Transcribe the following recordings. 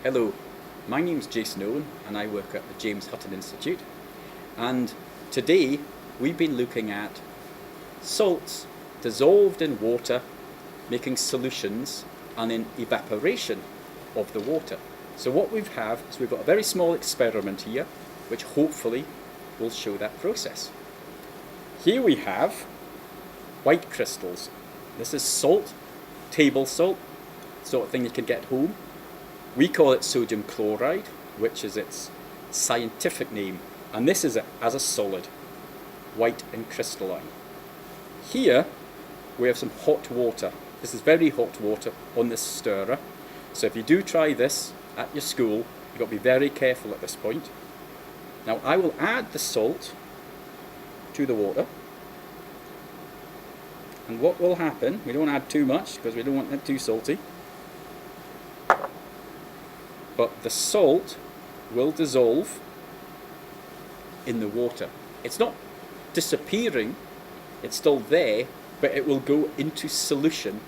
Hello, my name's Jason Owen and I work at the James Hutton Institute, and today we've been looking at salts dissolved in water making solutions and in evaporation of the water. So what we have is we've got a very small experiment here which hopefully will show that process. Here we have white crystals. This is salt, table salt, sort of thing you can get home. We call it sodium chloride, which is its scientific name, and this is as a solid, white and crystalline. Here we have some hot water. This is very hot water on this stirrer, so if you do try this at your school, you've got to be very careful at this point. Now I will add the salt to the water, and what will happen, we don't add too much because we don't want it too salty, but the salt will dissolve in the water. It's not disappearing, it's still there, but it will go into solution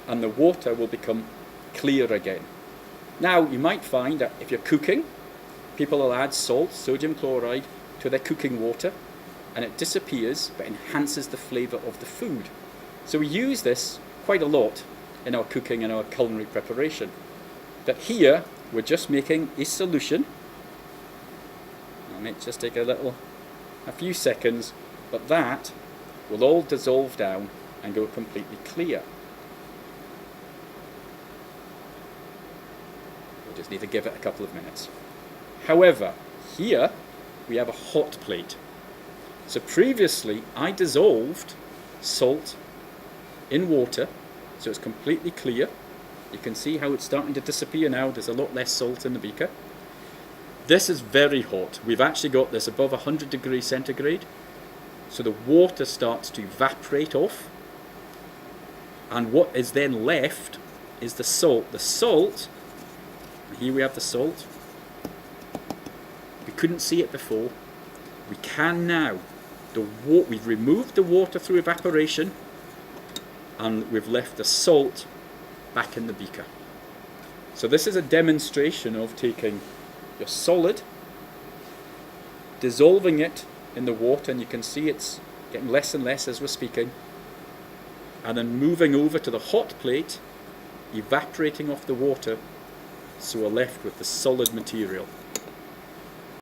and the water will become clear again. Now you might find that if you're cooking, people will add salt, sodium chloride, to their cooking water and it disappears but enhances the flavour of the food. So we use this quite a lot in our cooking and our culinary preparation. That here we're just making a solution. It might just take a few seconds, but that will all dissolve down and go completely clear. We'll just need to give it a couple of minutes. However, here we have a hot plate. So previously I dissolved salt in water, so it's completely clear. You can see how it's starting to disappear now. There's a lot less salt in the beaker. This is very hot. We've actually got this above 100 degrees centigrade. So the water starts to evaporate off. And what is then left is the salt. The salt, here we have the salt. We couldn't see it before. We can now. We've removed the water through evaporation and we've left the salt back in the beaker. So this is a demonstration of taking your solid, dissolving it in the water, and you can see it's getting less and less as we're speaking, and then moving over to the hot plate, evaporating off the water, so we're left with the solid material.